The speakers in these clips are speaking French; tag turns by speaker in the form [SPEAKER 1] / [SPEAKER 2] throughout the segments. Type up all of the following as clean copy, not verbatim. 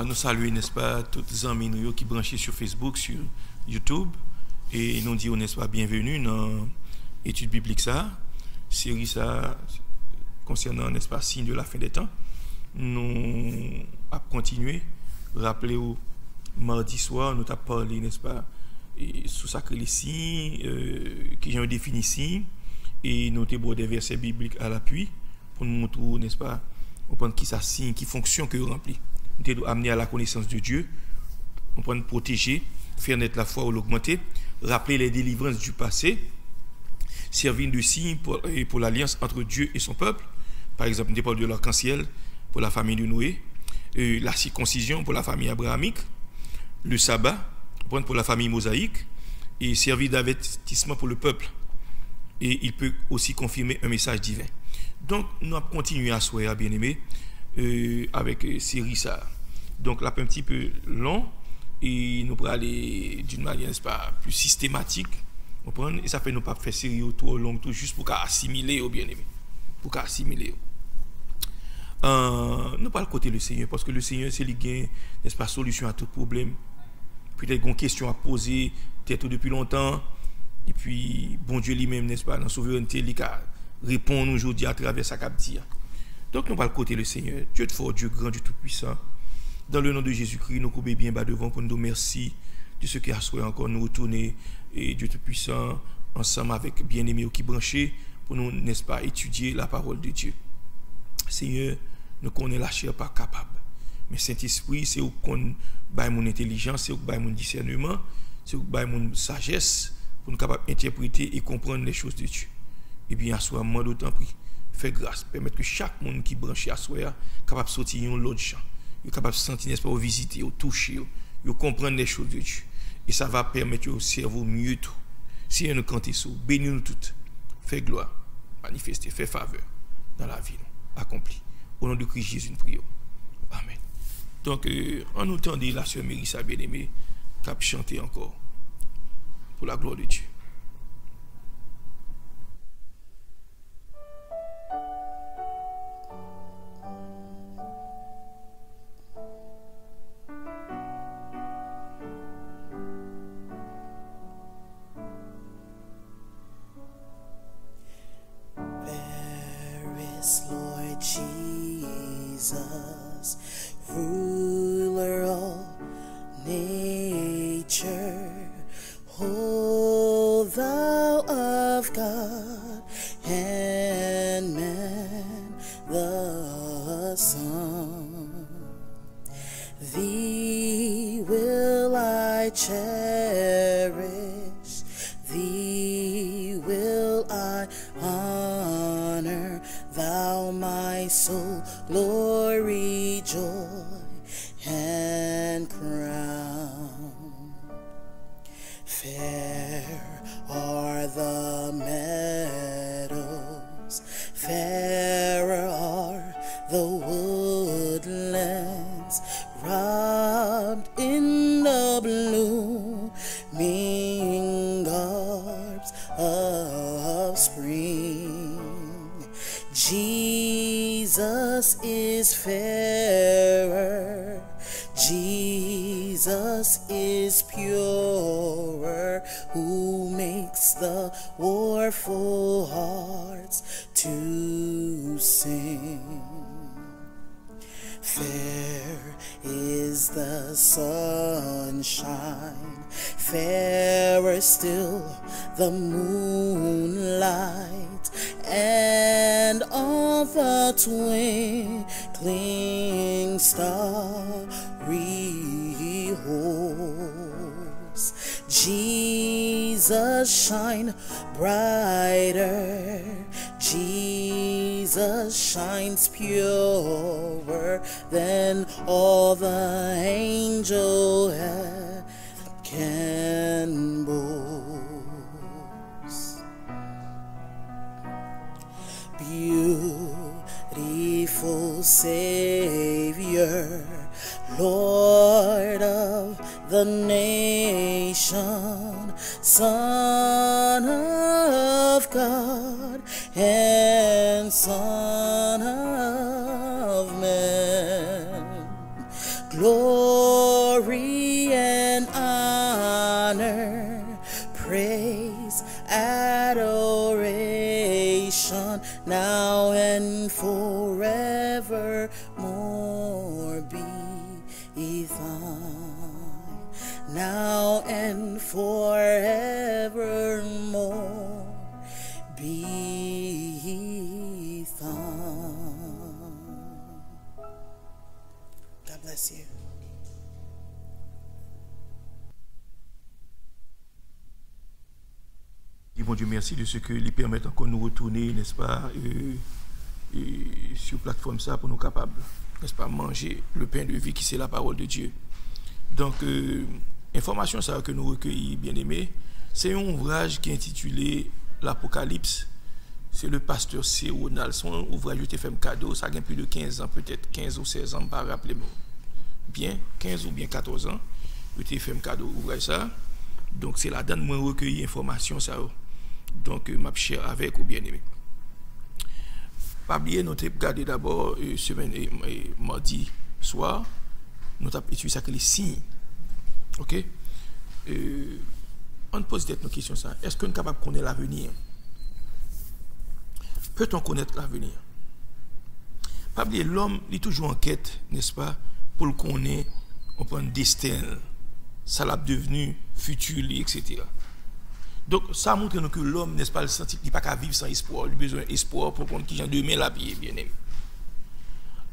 [SPEAKER 1] Nous saluons, n'est-ce pas, tous les amis nous qui branchés sur Facebook, sur YouTube, et nous disons, n'est-ce pas, bienvenue dans l'étude biblique ça, série ça, concernant, n'est-ce pas, signe de la fin des temps. Nous avons continué, rappelez-vous, mardi soir, nous avons parlé, n'est-ce pas, sous sacré les signes, qui j'ai défini signes, et nous avons des versets bibliques à l'appui, pour nous montrer, n'est-ce pas, comprendre qui ça signe, qui fonction que vous remplit. Nous devons amener à la connaissance de Dieu, on peut nous protéger, faire naître la foi ou l'augmenter, rappeler les délivrances du passé, servir de signe pour l'alliance entre Dieu et son peuple. Par exemple, nous parlons de l'arc-en-ciel pour la famille de Noé, la circoncision pour la famille abrahamique, le sabbat pour la famille mosaïque, et servir d'avertissement pour le peuple. Et il peut aussi confirmer un message divin. Donc, nous allons continuer à souhaiter, bien-aimés, avec série ça. Donc là un petit peu long et nous pourrons aller d'une manière, n'est-ce pas, plus systématique, comprendre, et ça fait nous pas faire série trop long tout juste pour assimiler au bien-aimé, pour assimiler. Nous pas le côté le Seigneur, parce que le Seigneur c'est lui qui, n'est-ce pas, solution à tout problème. Peut-être une question à poser peut-être depuis longtemps, et puis bon Dieu lui-même, n'est-ce pas, dans souveraineté il répond aujourd'hui à travers sa captive. Donc nous parlons côté le Seigneur, Dieu de fort, Dieu grand, Dieu tout-puissant. Dans le nom de Jésus-Christ, nous coupons bien bas devant pour nous merci de ce qui a souhaité encore nous retourner, et Dieu tout-puissant, ensemble avec bien-aimés qui branchés, pour nous, n'est-ce pas, étudier la parole de Dieu. Seigneur, nous connaissons la chair pas capable. Mais Saint-Esprit, c'est où qu'on baille mon intelligence, c'est où baille mon discernement, c'est où baille mon sagesse, pour nous capables d'interpréter et comprendre les choses de Dieu. Et bien, à soi, moi d'autant prie. Fais grâce, permettre que chaque monde qui branche à soi capable de sortir dans l'autre champ, capable de sentir, n'est-ce pas, de visiter, de toucher, de comprendre les choses de Dieu. Et ça va permettre au cerveau mieux tout. Si nous comptons sur, bénis-nous toutes. Fais gloire, manifester, fais faveur dans la vie, accompli. Au nom de Christ Jésus, nous prions. Amen. Donc, en nous tendant, la sœur Mérissa bien-aimée, cap chanter encore pour la gloire de Dieu.
[SPEAKER 2] Lord Jesus, ruler of nature, O thou of God and man the Son, thee will I cherish, thee will I honor, thou my soul, glory, joy, and crown. Fair are the meadows, fairer are the woodlands, robed in the blooming garbs of spring. Jesus is fairer, Jesus is purer, who makes the warful hearts to sing. Fair is the sunshine, fairer still the moonlight, and and all the twinkling starry hosts. Jesus, shine brighter. Jesus shines purer than all the angel can boast. Beautiful Savior, Lord of the nation, Son of God and Son of man, glory and honor, praise, adoration, now and forevermore be thine, now and forevermore be thine. God bless you.
[SPEAKER 1] Bon Dieu, merci de ce que lui permettent encore de nous retourner, n'est-ce pas, sur plateforme ça pour nous capables, n'est-ce pas, manger le pain de vie qui c'est la parole de Dieu. Donc, information ça que nous recueillons, bien aimés, c'est un ouvrage qui est intitulé L'Apocalypse. C'est le pasteur C. Ronald. Son ouvrage, je t'ai fait un cadeau, ça a plus de 15 ans, peut-être 15 ou 16 ans, pas rappeler bien, 15 ou bien 14 ans, je t'ai fait un cadeau, ouvrage ça. Donc, c'est là-dedans que je recueille information ça. Donc, ma chère avec ou bien aimé. Pas oublier, nous avons regardé d'abord semaine et mardi soir, nous avons étudié ça que les signes. Ok? On pose peut-être nos questions ça. Est-ce qu'on est capable de connaître l'avenir? Peut-on connaître l'avenir? Pas oublier, l'homme est toujours en quête, n'est-ce pas, pour le connaître, on prend un destin, ça l'a devenu futur, etc. Donc, ça montre que l'homme, n'est-ce pas, le senti qu'il n'est pas qu'à vivre sans espoir. Il a besoin d'espoir pour qu'on qui demain la vie, bien aimé.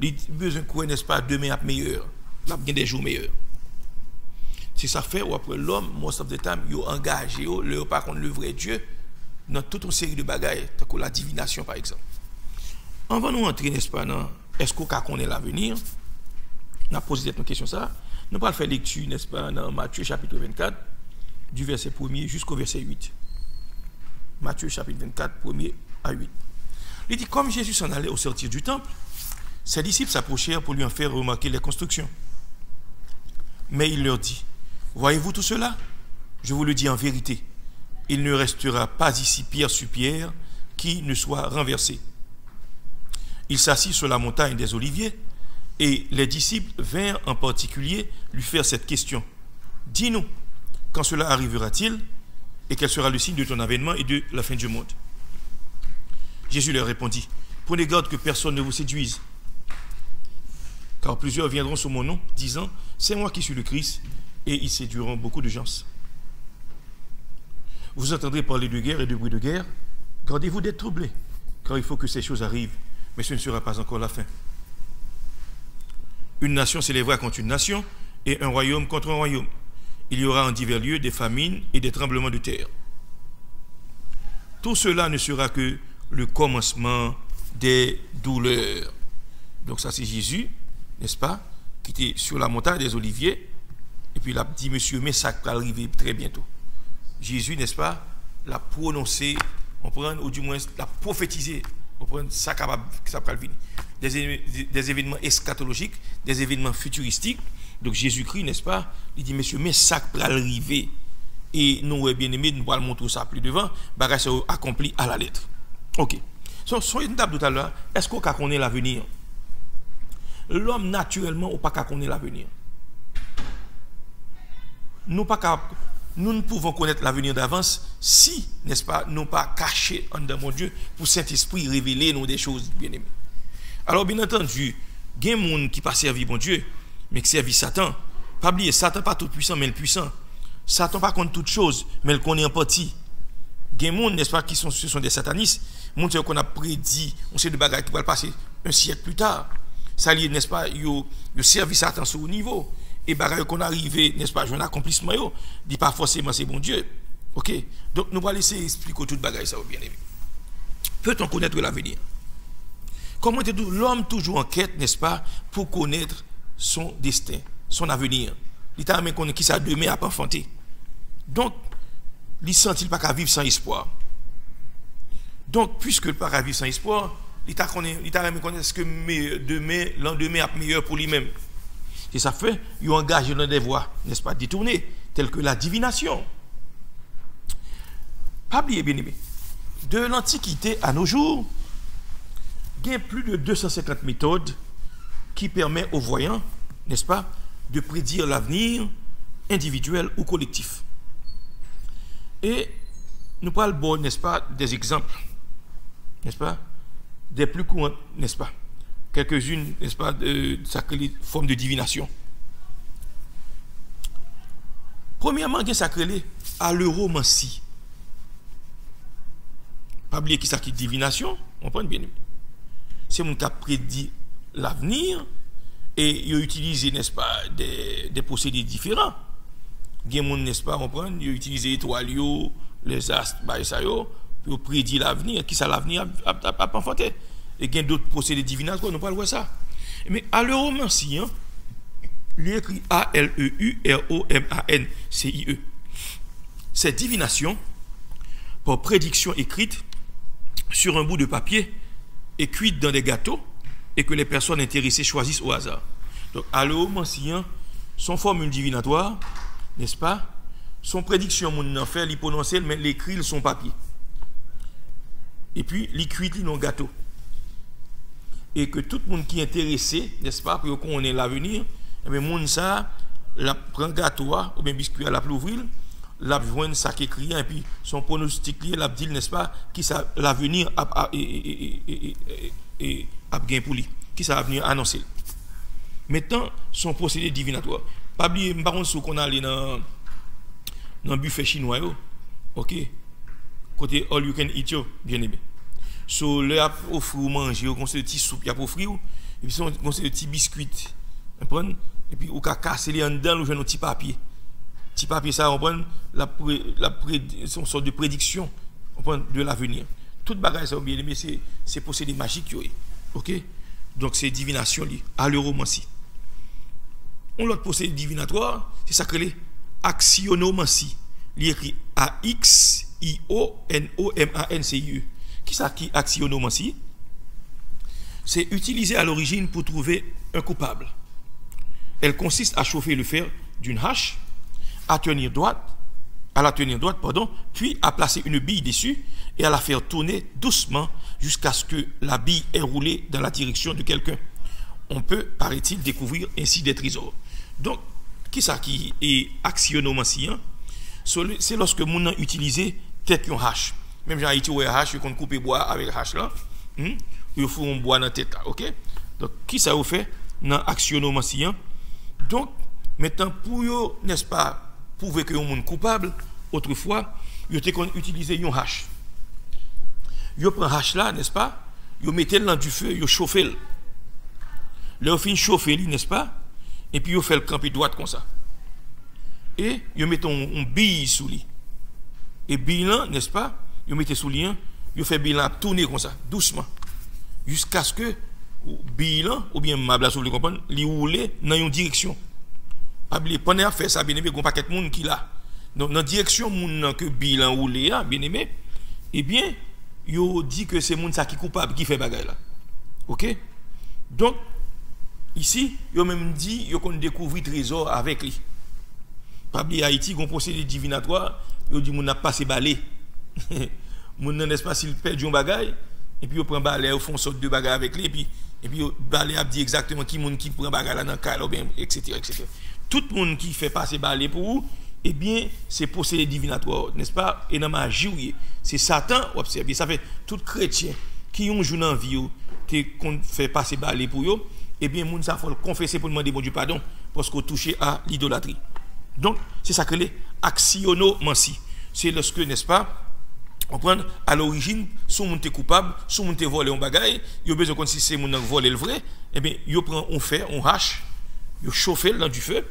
[SPEAKER 1] Il a besoin de quoi, n'est-ce pas, demain à meilleur. Il a besoin des jours meilleurs. C'est ça fait, ou après l'homme, most of the time, il a engagé, il par contre le vrai Dieu, dans toute une série de bagailles, comme la divination, par exemple. On va nous entrer, n'est-ce pas, dans est-ce qu'on connaît l'avenir? On a posé cette question ça. Nous allons faire lecture, n'est-ce pas, dans Matthieu chapitre 24, du verset 1er jusqu'au verset 8. Matthieu chapitre 24, 1er à 8. Il dit, comme Jésus s'en allait au sortir du temple, ses disciples s'approchèrent pour lui en faire remarquer les constructions. Mais il leur dit, voyez-vous tout cela? Je vous le dis en vérité, il ne restera pas ici pierre sur pierre qui ne soit renversée. Il s'assit sur la montagne des Oliviers, et les disciples vinrent en particulier lui faire cette question. Dis-nous, quand cela arrivera-t-il, et quel sera le signe de ton avènement et de la fin du monde? Jésus leur répondit, prenez garde que personne ne vous séduise, car plusieurs viendront sous mon nom, disant, c'est moi qui suis le Christ, et ils séduiront beaucoup de gens. Vous entendrez parler de guerre et de bruit de guerre, gardez-vous d'être troublés, car il faut que ces choses arrivent, mais ce ne sera pas encore la fin. Une nation s'élèvera contre une nation, et un royaume contre un royaume. Il y aura en divers lieux des famines et des tremblements de terre. Tout cela ne sera que le commencement des douleurs. Donc ça c'est Jésus, n'est-ce pas, qui était sur la montagne des Oliviers, et puis il a dit, monsieur, mais ça va arriver très bientôt. Jésus, n'est-ce pas, l'a prononcé, on prend, ou du moins l'a prophétisé, on prend ça capable, ça va venir. Des événements eschatologiques, des événements futuristiques. Donc Jésus-Christ, n'est-ce pas, il dit, monsieur, mais ça va arriver. Et nous, bien aimés, nous allons montrer ça plus devant, bagage ça accompli à la lettre. Ok. Sur une table tout à l'heure, est-ce qu'on connaît l'avenir? L'homme, naturellement, ou pas connaît l'avenir. Nous ne pouvons connaître l'avenir d'avance si, n'est-ce pas, nous pas cachés en dedans mon Dieu pour Saint-Esprit révéler nous des choses bien aimées. Alors, bien entendu, il y a des gens qui ne pas servi bon Dieu, mais qui servent Satan. Pas oublier, Satan pas tout puissant, mais le puissant. Satan pas contre toute chose, mais il connaît en partie. Il y a des gens, n'est-ce pas, ce sont des satanistes, Moun qu'on a prédit, on sait de bagages qui va passer un siècle plus tard. Ça lié, n'est-ce pas, yo servi Satan sur haut niveau. Et bagages qu'on arrivé, n'est-ce pas, un accomplissement, yo, dit pas forcément c'est bon Dieu. OK? Donc nous allons laisser expliquer tout bagages ça, bien aimé. Peut-on connaître l'avenir? Comment l'homme toujours en quête, n'est-ce pas, pour connaître son destin, son avenir. Il t'a même connaître qui ça demain à pas enfanter. Donc, il sent-il pas qu'à vivre sans espoir. Donc, puisque le pas qu'à vivre sans espoir, il t'a même connaître ce que demain, lendemain est meilleur pour lui-même. Et ça fait, il engage dans des voies, n'est-ce pas, détournées, telles que la divination. Pas oublier, bien aimé, de l'Antiquité à nos jours, il y a plus de 250 méthodes qui permettent aux voyants, n'est-ce pas, de prédire l'avenir individuel ou collectif. Et nous parlons, n'est-ce pas, des exemples, n'est-ce pas, des plus courants, n'est-ce pas, quelques-unes, n'est-ce pas, de sacrées formes de divination. Premièrement, il y a sacré à l'euromancie. Pas oublier qui ça qui divination, on prend bien. C'est mon qui a prédit l'avenir et il a utilisé, n'est-ce pas, des procédés différents. Il y a des gens, n'est-ce pas, on prend, il a utilisé les étoiles, les astres, pour prédire l'avenir, qui ça l'avenir a pas enfanté. Et il y a d'autres procédés divinatoires, nous ne parlons pas de ça. Mais à l'euromancie, hein, il est écrit A-L-E-U-R-O-M-A-N-C-I-E. C'est divination par prédiction écrite sur un bout de papier et cuite dans des gâteaux et que les personnes intéressées choisissent au hasard. Donc, à l'euromancie, son formule divinatoire, n'est-ce pas? Son prédiction, mon en fait, il prononce, mais l'écrit son papier. Et puis, il cuite dans gâteau. Et que tout le monde qui est intéressé, n'est-ce pas, pour qu'on ait l'avenir, et bien, moun ça, la prend gâteau, ou bien biscuit à la plouvrile, la joindre ça qui écrit, et puis son pronostic lié, la dit, n'est-ce pas, qui ça, l'avenir a bien pour lui, qui ça va venir annoncer. Maintenant, son procédé divinatoire. Pas oublier, par contre, si on allait dans le buffet chinois, ok, côté all you can eat, bien aimé. So, le a offert ou manger, on conseille petit soupe, il a offert, et puis on conseille petit biscuit, et puis on a cassé les en dedans, on a un petit papier. Petit papier, ça, on prend son sorte de prédiction de l'avenir. Toute bagaille, ça, bien aimé, c'est procédé magique, ok? Donc, c'est divination liée à l'euromancie. On l'autre procédé divinatoire, c'est ça que les axionomancie. Il écrit A-X-I-O-N-O-M-A-N-C-I-E. Qui ça qui axionomancie? C'est utilisé à l'origine pour trouver un coupable. Elle consiste à chauffer le fer d'une hache, à la tenir droite, puis à placer une bille dessus et à la faire tourner doucement jusqu'à ce que la bille ait roulé dans la direction de quelqu'un. On peut, paraît-il, découvrir ainsi des trésors. Donc, qui ça qui est axionomancie? C'est lorsque mon a utilisé tête une hache. Même j'ai Haïti où il y a hache, qu'on coupe bois avec hache là. Il faut un bois dans la tête là, ok? Donc, qui ça vous fait dans axionomancie? Donc, maintenant, pour eux, n'est-ce pas, prouver que un coupable, autrefois, ils ont utilisé une hache. Ils prennent hache là, n'est-ce pas? Ils mettent dans du feu, ils chauffent. Ils fin chauffer, n'est-ce pas? Et puis ils font le camper droite comme ça. Et ils mettent une bille sous lui. Et bille là, n'est-ce pas? Ils mettent sous lui, ils font bille là tourner comme ça, doucement. Jusqu'à ce que bille là, ou bien ma blase, vous comprenez, il roule dans une direction. Pendant faire ça, bien aimé, il y a un paquet de monde qui là. Donc, dans la direction que bille là roule, bien aimé, eh bien, il dit que c'est le monde qui est coupable qui fait bagaille là. Ok? Donc, ici, il a même dit qu'il a découvert le trésor avec lui. Pas oublier Haïti, il y a un procédé divinatoire, il dit qu'il n'a pas passé balai. Mon n'est-ce pas s'il perd un bagaille, et puis il prend balai, il fait une sorte de bagaille avec lui, et puis balai a dit exactement qui monde qui prend bagaille là dans le cas, etc., etc. Tout le monde qui fait passer balai pour vous, eh bien, c'est procédé divinatoire, n'est-ce pas? Et dans ma magie, c'est Satan, observez, ça fait tout chrétien qui ont joué dans la vie, qu'on fait passer balai pour eux, eh bien, moun ça faut le confesser pour demander bon Dieu pardon parce qu'on touché à l'idolâtrie. Donc, c'est ça que les axionomancie. C'est lorsque, n'est-ce pas, On prend à l'origine, si on est coupable, si on est volé un bagage, il y a besoin de si c'est mon volé le vrai, eh bien, il prend on fait, on hache, il chauffe dans du feu,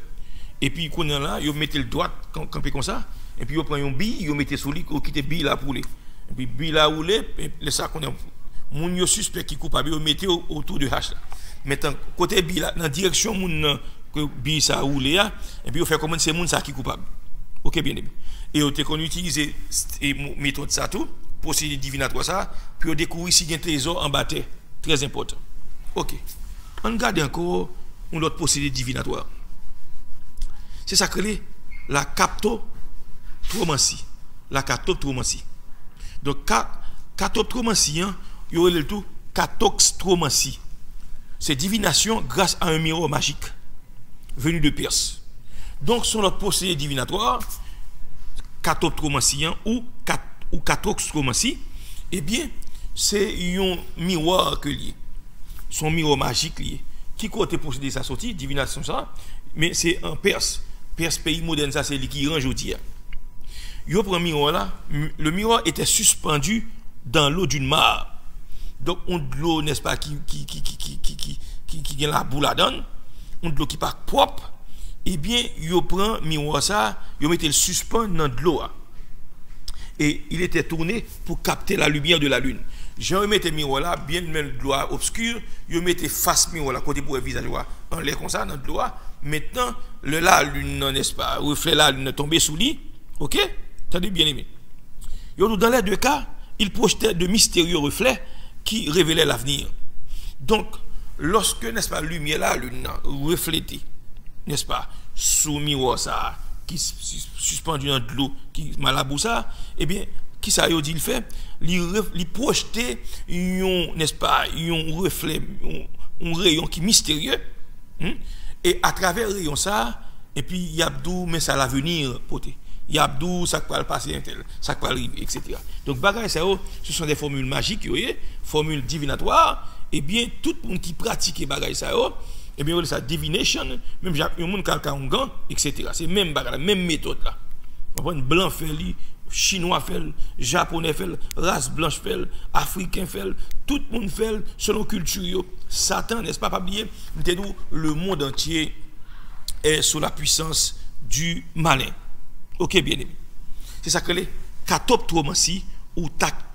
[SPEAKER 1] et puis qu'on est là, il met le doigt camper comme ça, et puis il prend une bille, il met sous lui, il quitte bille là pour lui. Et puis bille là roulé, et ça qu'on est mon suspect qui coupable, il met autour de hache là. Maintenant côté bille là dans direction mon que bille ça roulé là, et puis on fait comment c'est mon ça qui coupable. OK bien aimé. Et on te qu'on utilise méthode ça tout procédé divinatoire ça puis on découvrir si il y a un trésor en bas terre très important. OK. On regarde encore un autre procédé divinatoire. C'est ça que la captotromancie. La captotromancie. Donc captotromancie il y aurait le tout catoxtromancie. C'est divination grâce à un miroir magique venu de Perse. Donc sur notre procédé divinatoire catoptromancie ou catoxtromancie, eh bien, c'est un miroir que lié. Son miroir magique lié. Qui côté procédé ça sorti, divination ça, mais c'est en Perse. Perse pays moderne ça c'est lui qui range aujourd'hui. Yo prend miroir là, le miroir était suspendu dans l'eau d'une mare. Donc on de l'eau n'est-ce pas qui gagne la boule là dedans, on de l'eau qui pas propre. Eh bien, il prend miroir ça, il mettait le suspend dans de l'eau. Et il était tourné pour capter la lumière de la lune. Jean mettait miroir là, bien même de l'eau obscure, il mettait face miroir là, côté pour le visage en l'air comme ça, dans de l'eau. Maintenant, la lune, n'est-ce pas, reflet la lune tombé sous lui. OK? T'as bien aimé. Dans les deux cas, il projetait de mystérieux reflets qui révélaient l'avenir. Donc, lorsque, n'est-ce pas, lumière la lune reflétée, n'est-ce pas, sous miroir ça qui suspendu dans de l'eau qui malabou ça, eh bien qui ça dit il fait il projeter n'est-ce pas un reflet un rayon qui mystérieux et à travers le rayon ça et puis yabdou mais ça l'avenir poté yabdou ça va passer intel ça va arriver etc. Donc bagay ça ce sont des formules magiques vous voyez formules divinatoires et bien tout le monde qui pratique bagay ça et bien, ça divination, même il y a un gant, etc. C'est même la même méthode là. On prend blanc fait, chinois fait, japonais fait, race blanche fait, africain fait, tout le monde fait selon culture. Satan, n'est-ce pas oublier, le monde entier est sous la puissance du malin. OK, bien aimé. C'est ça que les catoptromancie ou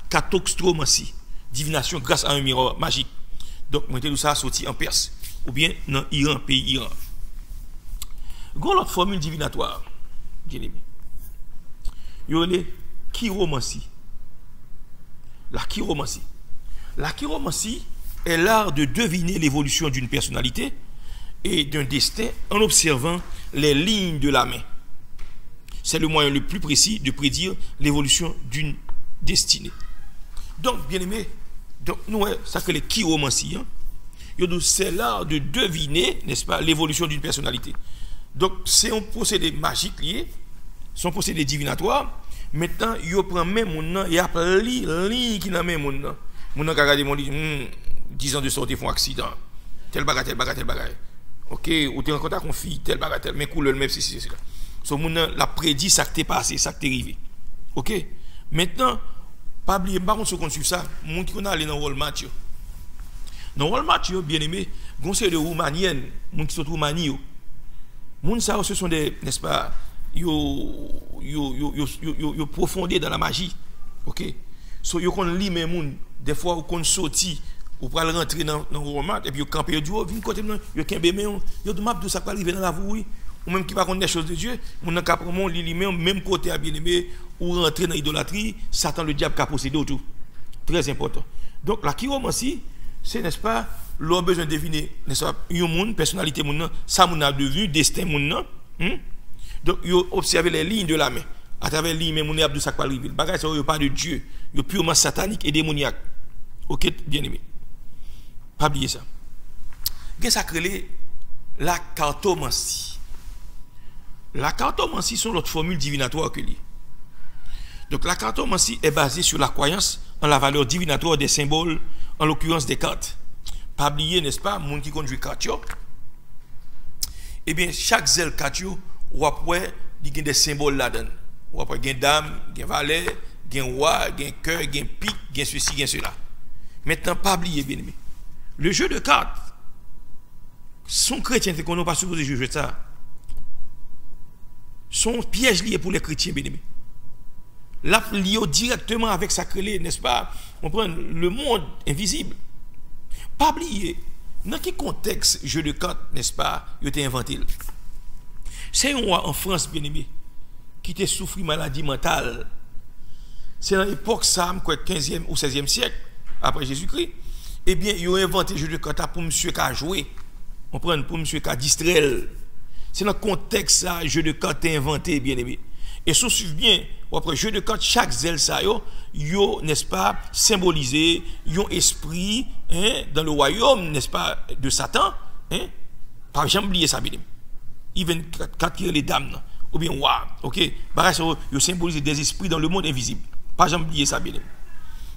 [SPEAKER 1] catoxtromancie, divination grâce à un miroir magique. Donc, maintenant, ça a sorti en Perse. Ou bien dans Iran, pays Iran. Il y a l'autre formule divinatoire, bien aimé. Il y a les chiromancie. La chiromancie. La chiromancie est l'art de deviner l'évolution d'une personnalité et d'un destin en observant les lignes de la main. C'est le moyen le plus précis de prédire l'évolution d'une destinée. Donc, bien aimé, donc, nous, ça que les chiromancie, c'est l'art de deviner, n'est-ce pas, l'évolution d'une personnalité. Donc, c'est un procédé magique lié, c'est un procédé divinatoire. Maintenant, il prend même mon nom, il y a ligne qui n'a même mon nom. Mon nom, regardez mon lit, 10 ans de sortie font accident. Tel bagage, tel bagage, tel bagage. OK, ou tu es en contact avec une fille, tel bagage, tel, mais couleur, même si c'est là. So, mon nom, la prédit, ça qui t'est passé, ça qui t'est arrivé. OK? Maintenant, pas oublier, par contre, ce qu'on suit ça, mon qui connaît aller dans le rôle match. Dans le match, bien aimé, conseil de Roumanienne, moun qui sont Roumanie, moun ça ce sont des, n'est-ce pas, yo profondé dans la magie. OK? So yo kon li men moun, des fois ou kon sorti, ou pral rentrer dans le match et puis yo camper du haut, vinn côté yo kembe men, yo de map de ça pas arriver dans la vie, ou même qui pas connaître des choses de Dieu, moun nan ka prend mon li même côté à bien aimé ou rentrer dans l'idolâtrie, Satan le diable ka posséder tout. Très important. Donc la chiromancie c'est, n'est-ce pas, l'on a besoin de deviner, n'est-ce pas, une personnalité, ça mon a devenu, destin, donc, il observe les lignes de la main. À travers les lignes, mon a de ça qui arrive. Le bagage, il n'y a pas de Dieu. Il est purement satanique et démoniaque. OK, bien aimé. Pas oublier ça. Qu'est-ce que ça crée la cartomancie? La cartomancie sont l'autre formule divinatoire que lui. Donc, la cartomancie est basée sur la croyance en la valeur divinatoire des symboles, en l'occurrence des cartes. Pas oublier, n'est-ce pas, moun qui conduit carte, eh bien, chaque zèle carte, ou après, il y a des symboles là-dedans. Ou après, il y a dame, il y a valet, gen roi, gen cœur, gen pique, gen ceci, gen cela. Maintenant, pas oublier, bien aimé. Le jeu de cartes, son chrétien, qu'on n'a pas supposé jouer ça. Son piège lié pour les chrétiens, bien aimé. Là, lié directement avec sa clé, n'est-ce pas? On prend le monde invisible. Pas oublier, dans quel contexte jeu de cartes, n'est-ce pas, il a été inventé? C'est un roi en France, bien aimé, qui était souffert maladie mentale. C'est dans l'époque, ça, quoi, 15e ou 16e siècle, après Jésus-Christ. Eh bien, ils ont inventé le jeu de cartes pour monsieur qui a joué. On prend pour monsieur qui a distrait. C'est dans le contexte, ça, jeu de cartes inventé, bien aimé. Et si on suit bien, après jeu de cartes, chaque zèle, ça, yo, n'est-ce pas, symbolisé, yon esprit, hein, dans le royaume, n'est-ce pas, de Satan, hein, par exemple, oublier ça, bien aimé. Il vient quatre les dames, non? Ou bien, waouh, ok, yo symbolise des esprits dans le monde invisible. Pas jamais oublier ça, bien aimé.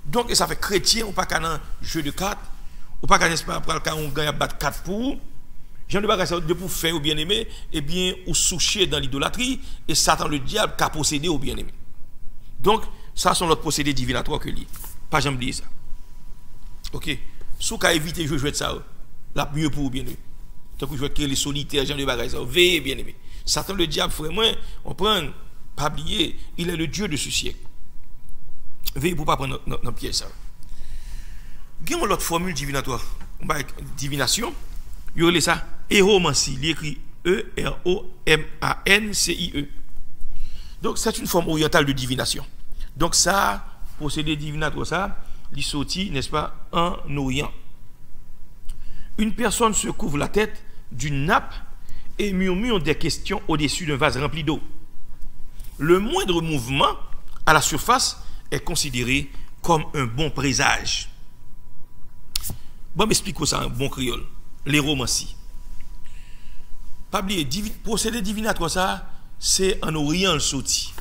[SPEAKER 1] Donc, ça fait chrétien, ou pas qu'un jeu de cartes, ou pas qu'un esprit, après, quand on gagne à battre 4 pour, j'en ai pas de pour faire, ou bien aimé, eh bien, ou soucher dans l'idolâtrie, et Satan, le diable, qui a possédé, ou bien aimé. Donc, ça, sont l'autre procédé divinatoire que lui. Pas jamais oublier ça. Ok, sous qu'à éviter, je jouer de ça, la mieux pour, bien aimé. Donc, je vais créer les solitaires, j'en ai pas ça, veillez, bien aimé. Satan, le diable, vraiment, on prend, pas oublier, il est le Dieu de ce siècle. Veillez pour ne pas prendre notre piège ça. Il y a une autre formule divinatoire. Divination. Il y a ça. Héromancie. Il écrit E-R-O-M-A-N-C-I-E. Donc, c'est une forme orientale de divination. Donc, ça, procédé divinatoire, ça, il sortit, n'est-ce pas, en Orient. Une personne se couvre la tête d'une nappe et murmure des questions au-dessus d'un vase rempli d'eau. Le moindre mouvement à la surface est considéré comme un bon présage. Bon, m'explique ça, un bon créole. L'héromancie. Pas oublier, procédé divinatoire, ça, c'est en Orient le sorti.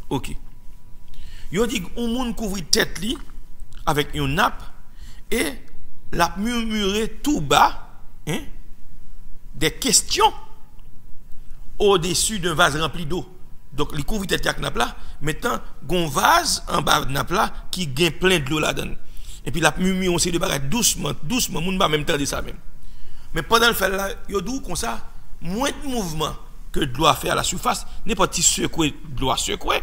[SPEAKER 1] Ok. Ils dit qu'on monde couvre tête li avec une nappe et la murmurer tout bas, hein, des questions au-dessus d'un vase rempli d'eau. Donc, il couvre tête avec nappe là, maintenant, un vase en bas de nappe là qui gagne plein de l'eau là-dedans. Et puis, la murmure, on sait de barrer doucement, on ne va même temps de ça même. Mais pendant le fait là, il y a d'où comme ça, moins de mouvement que de l'eau à faire à la surface, n'importe qui secouer de l'eau à secouer,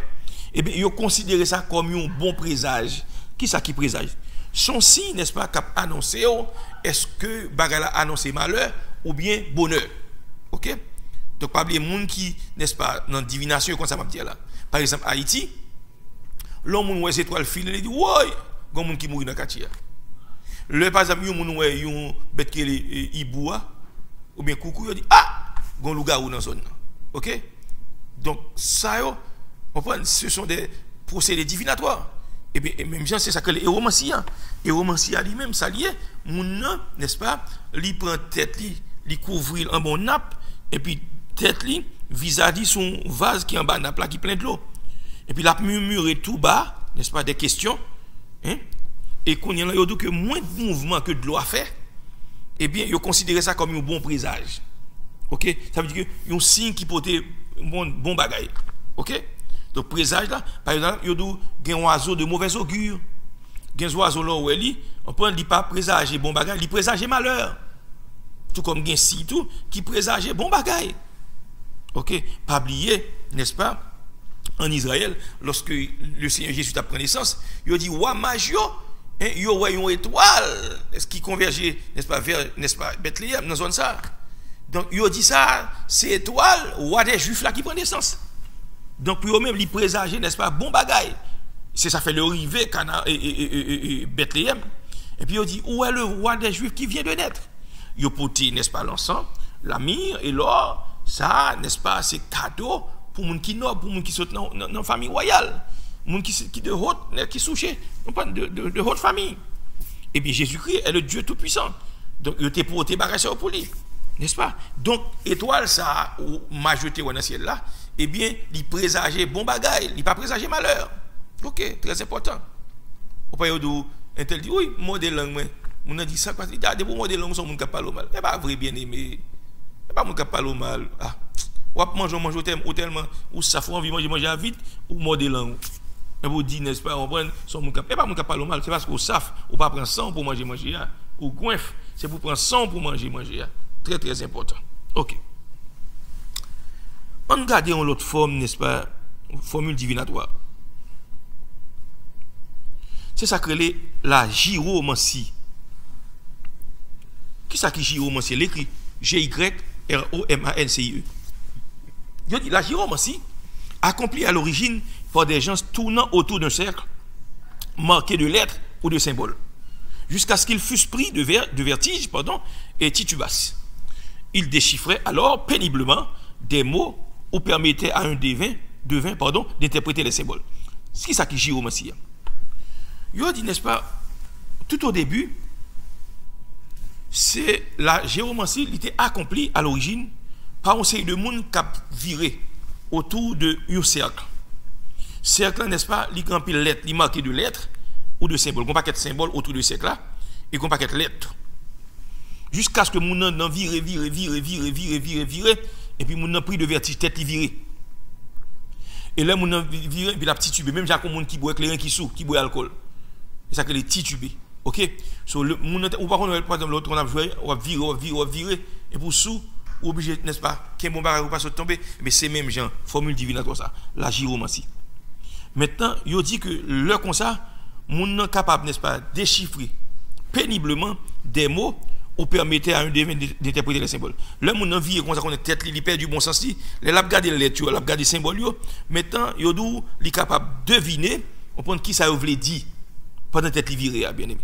[SPEAKER 1] et bien, il considéré ça comme un bon présage. Qui ça qui présage? Son signe, n'est-ce pas, cap annoncé, est-ce que bagala annoncé malheur ou bien bonheur? Ok? Donc, pas oublier les gens qui, n'est-ce pas, dans la divination, comme ça m'a dit là. Par exemple, Haïti, l'homme qui voit les étoiles filer, il dit, ouais, il y a des gens qui mourent dans le quartier. Le par exemple, il y a des gens qui ont bête qui est iboua, ou bien coucou, il dit, ah, il y a un loup-garou dans la zone. Ok? Donc, ça, ce sont des procédés divinatoires. Et bien, même gens, c'est ça que les héromancie. Héromancie lui-même, ça lié, mon n'est-ce pas, il prend tête, il couvre en bon nappe, et puis, tête li vis-à-vis son vase qui est en bas nappe là qui plein de l'eau et puis la murmurer tout bas, n'est-ce pas, des questions, hein? Et qu'on y a là dit que moins de mouvement que de l'eau a fait, eh bien il considère ça comme un bon présage. OK, ça veut dire que un signe qui portait bon bagaille. OK, donc présage là, par exemple il y a un oiseau de mauvais augure, il y a un oiseau là où il on prend dit pas présager bon bagaille, il présager malheur, tout comme gen si tout qui présageait bon bagaille. Ok, pas oublier, n'est-ce pas, en Israël, lorsque le Seigneur Jésus a pris naissance, il a dit wa magio, il y a une étoile, est-ce qui convergeait, n'est-ce pas, vers, n'est-ce pas, Bethléem, dans zone ça. Donc il a dit ça, c'est étoile, roi des Juifs là qui prend naissance. Donc pour eux-mêmes, ils présageaient, n'est-ce pas, bon bagaille. C'est ça fait le rivet Cana et Bethléem. Et puis il a dit où est le roi des Juifs qui vient de naître? Il a porté, n'est-ce pas, l'encens, la myrrhe et l'or. Ça, n'est-ce pas, c'est cadeau pour les gens qui noble, pour les gens qui sont dans la famille royale, les gens qui de haute, qui souché, de haute famille. Et bien Jésus-Christ est le Dieu tout-puissant. Donc il était pour te barrer pour lui, n'est-ce pas? Donc étoile, ça, ou majorité dans le ciel là, eh bien, il présageait bon bagaille, il pas présageait malheur. Ok, très important. Au pays où un tel dit, oui, mot de langue, on a dit ça, parce que des mots de langue sont gens qui parlent mal. C'est pas vrai, bien aimé. Pas mon capable au mal. Ah, ou manger au tellement ou ça faut envie manger vite ou mordre langue. Et vous dites, n'est-ce pas, on prend son moun cap. Et pas moun cap parle mal, c'est parce qu'on saf, ou pas prendre sang pour manger, ou goinf, c'est pour prendre sang pour manger. Très, très important. Ok. On regarde une autre forme, n'est-ce pas, formule divinatoire. C'est ça que la gyromancie. Qui ça qui gyromancie? L'écrit Gyromancie. La gyromancie accomplie à l'origine par des gens tournant autour d'un cercle marqué de lettres ou de symboles, jusqu'à ce qu'ils fussent pris de vertige et titubassent. Ils déchiffraient alors péniblement des mots ou permettaient à un devin d'interpréter les symboles. C'est qui ça qui gyromancie? Yo dit, n'est-ce pas, tout au début, c'est la gyromancie qui était accomplie à l'origine par un série de monde qui a viré autour de un cercle. Cercle, n'est-ce pas, il y a une lettre, il marqué de lettres ou de symboles. Il y a un paquet de symboles autour de ce cercle-là et un paquet de lettres. Jusqu'à ce que mon nom vire, et puis mon nom pris de vertige, tête virée. Et là, mon nom vire, et puis la petite tube, même j'ai un monde qui boit éclairant, qui sous, qui boit alcool. C'est ça que les titubés. Ok? So, ou par contre, par exemple, l'autre, on a joué, on va virer, et pour sous, obligé, n'est-ce pas, qu'un bon barrage ou pas se tomber, mais c'est même genre, formule divinatoire ça, la gyromancie. Maintenant, il dit que le comme ça, mon est capable, n'est-ce pas, déchiffrer péniblement des mots ou permettait à un devin d'interpréter les symboles. Le monde vie comme ça qu'on est tête, il perd du bon sens, il a regardé les lettres, il a regardé les symboles, maintenant, il est capable de deviner, on prend qui ça veut dire pendant tête virée, bien aimé.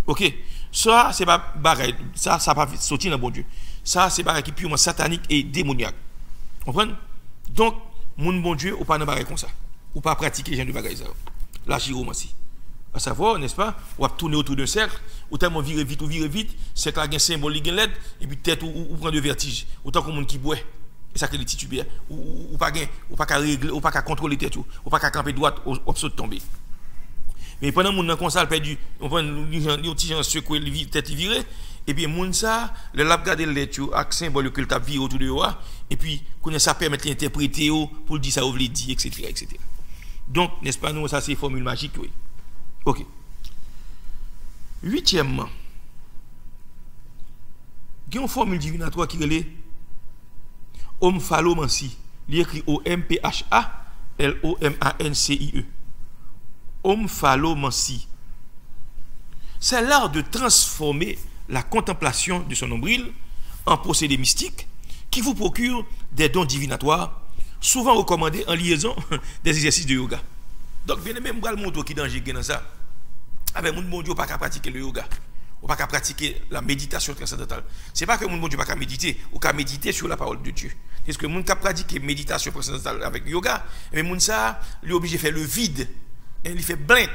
[SPEAKER 1] Ok? Ça, c'est pas bagaille, ça pas sortir dans bon Dieu. Ça, c'est bagaille qui est purement satanique et démoniaque. Vous comprenez? Donc, mon bon Dieu, ou pas dans bagaille comme ça. Ou pas pratiquer genre de bagaille ça. La gyromancie. À savoir, n'est-ce pas, ou tourner autour d'un cercle, ou tellement virer vite, cercle a un symbole, il a une lettre, et puis tête ou prend de vertige. Autant que monde qui boit. Et ça que les titubés. Ou pas qu'à régler, ou pas qu'à contrôler tête, ou pas qu'à camper droite, ou de tomber. Mais pendant que mon conseil perdu, on prend les petits gens secouer les tête virée, et puis moun ça, le l'a regarder les lettres avec symbole que le t'a viré autour de eux, et puis qu'on ça permet d'interpréter pour dire ça ou veut dire, etc. Donc, n'est-ce pas, nous, ça c'est formule magique, oui. Ok. Huitièmement, il y a une formule divinatoire qui est omphalomancie. Il écrit Omphalomancie. Omphalomancie. C'est l'art de transformer la contemplation de son nombril en procédé mystique qui vous procure des dons divinatoires, souvent recommandés en liaison des exercices de yoga. Donc, bien même le monde qui est danger dans ça. Avec mon bon Dieu, pas qu'à pratiquer le yoga, ou pas qu'à pratiquer la méditation transcendantale. C'est pas que mon bon Dieu pas qu'à méditer, ou qu'à méditer sur la parole de Dieu. Est-ce que mon qui pratique méditation transcendantale avec yoga, mais mon ça, il est obligé de faire le vide, et il fait blank.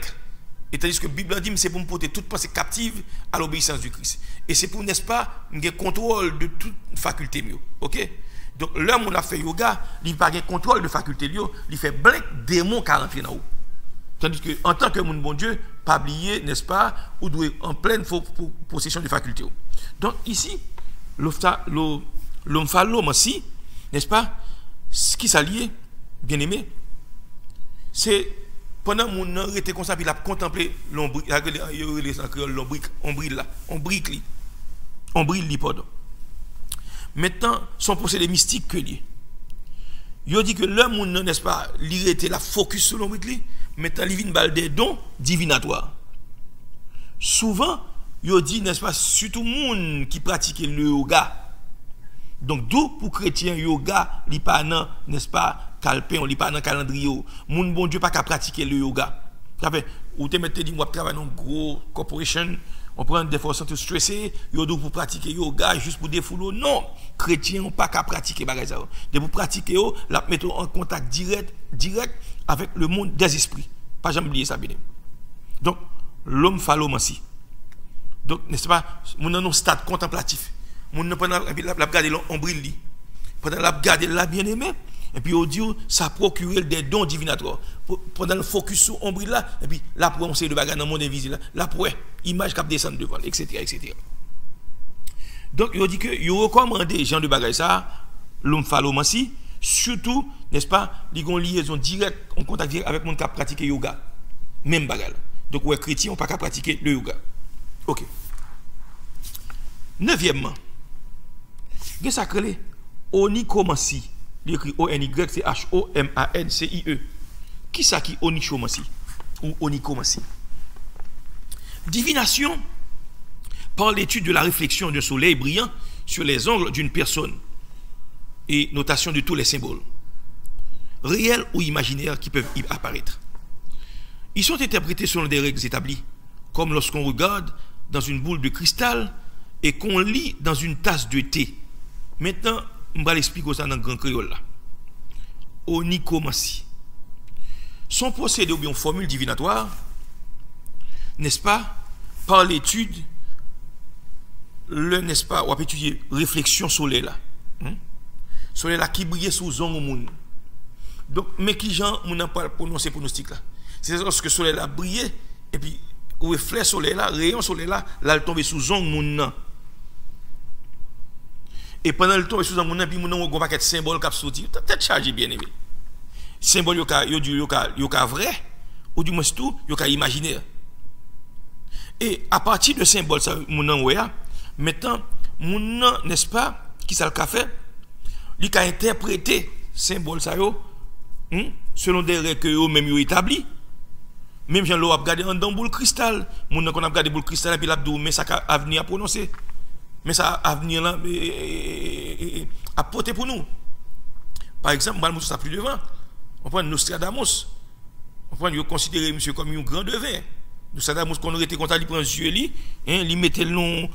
[SPEAKER 1] Et tandis que la Bible dit, c'est pour me porter toute pensée captive à l'obéissance du Christ. Et c'est pour, n'est-ce pas, un contrôle de toute faculté mieux. Ok? Donc, l'homme on a fait yoga, il n'a pas de contrôle de faculté, il fait blank démon qui rentre dans haut. Tandis que, en tant que mon bon Dieu, pas oublier, n'est-ce pas, ou doit en pleine possession de facultés. Donc, ici, l'omphalomancie, n'est-ce pas, ce qui s'allie, bien aimé, c'est pendant mon an était comme ça, il a contemplé l'ombrique, pardon. Maintenant, son procédé mystique que lié. Il dit que l'homme, n'est-ce pas, il était la focus sur l'ombrique, maintenant, il vient des dons divinatoires. Souvent, il dit, n'est-ce pas, surtout les gens qui pratiquent le yoga. Donc, d'où pour chrétien, yoga, il pas dans, n'est-ce pas, calpin, il pas dans calendrier. Moun bon Dieu pas qu'à pratiquer le yoga. Ou te mette dit, on va travailler dans une grosse corporation, on prend des fois sans te stresser, yo do pour pratiquer yoga juste pour défouler. Non, chrétien on pas qu'à pratiquer bagay ça. De pour pratiquer la mettre en contact direct avec le monde des esprits. Pas jamais oublier ça bien. Donc l'omphalomancie. Donc n'est-ce pas, mon dans un stade contemplatif. Mon pendant la regarder l'ombril li. Pendant la regarder la bien-aimé et puis au Dieu ça procure des dons divinatoires. Pendant le focus sur ombril là et puis la prononcer de bagarre dans le monde invisible la pour image qui descend devant etc. Donc il dit que il recommande gens de bagarre ça l'omphalomancie Surtout, n'est-ce pas, ils ont une liaison directe, en contact direct avec les gens qui pratiquent le yoga. Même bagarre. Donc, les chrétiens n'ont pas qu'à pratiquer le yoga. Ok. Neuvièmement, il y a ça que les onychomancie. Il écrit O-N-Y-C-H-O-M-A-N-C-I-E. Qui ça qui onychomancie ou onychomancie? Divination par l'étude de la réflexion d'un soleil brillant sur les ongles d'une personne et notation de tous les symboles, réels ou imaginaires qui peuvent y apparaître. Ils sont interprétés selon des règles établies, comme lorsqu'on regarde dans une boule de cristal et qu'on lit dans une tasse de thé. Maintenant, on va l'expliquer ça dans le grand créole là. Onychomancie. Son procédé ou bien formule divinatoire, n'est-ce pas, par l'étude, n'est-ce pas, on va étudier réflexion soleil là. Soleil là qui brille sous ongles au monde. Donc, mais qui gens, on n'a pas prononcé pronostic là. C'est lorsque le soleil là brille, et puis, le reflet soleil là, rayon soleil là, là, il tombe sous ongles monde. Et pendant le temps, sous ongles monde, puis on a un paquet de symboles qui sorti. Peut-être chargé bien aimé. Symbole yoka vrai, ou du moins tout, yoka imaginaire. Et à partir de symbole ça, maintenant, n'est-ce pas, qui ça le fait, il a interprété symbole ça selon des règles que eux-mêmes ont établies. Même gens l'ont regardé en dans boule cristal, mon qu'on a regardé boule cristal et puis l'abdou, mais ça a venir à prononcer, mais ça a venir là à porter pour nous. Par exemple, moi ça plus devant. On prend Nostradamus. On prend considérer monsieur comme un grand devin. Nostradamus qu'on aurait été content, il prend un yeux li, il mettait un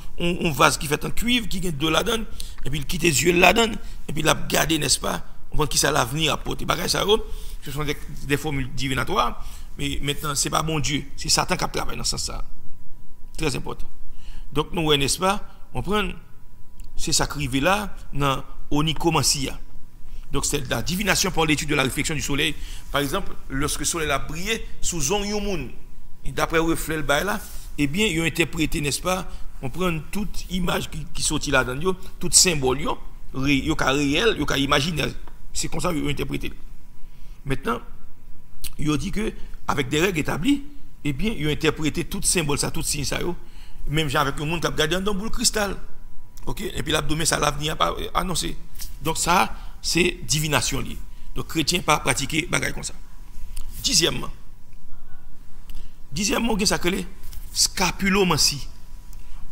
[SPEAKER 1] vase qui fait en cuivre, qui gagne de la donne, et puis il quitte les yeux la donne, et puis il a gardé, n'est-ce pas? On prend qui ça l'avenir apporter. Bagay ça, ce sont des formules divinatoires, mais maintenant c'est pas bon Dieu, c'est Satan qui travaille dans ce sens-là. Très important. Donc nous, n'est-ce pas? On prend, c'est ça qui arrive là, dans onychomancie. Donc c'est la divination par l'étude de la réflexion du soleil. Par exemple, lorsque le soleil a brillé sous un monde, et d'après le reflet le bail là, eh bien, ils ont interprété, n'est-ce pas? On prend toute image qui sortit là-dedans, tout symbole, réel, imaginaire. C'est comme ça qu'ils ont interprété. Maintenant, ils ont dit que avec des règles établies, eh bien, ils ont interprété tout symbole, ça, tout signe ça, même avec le monde qui a regardé dans boule cristal. Ok? Et puis l'abdomen, ça l'avenir pas annoncé. Donc ça, c'est divination liée. Donc chrétien pas pratiquer bagaille comme ça. Dixièmement, il y a ça que les scapulomancie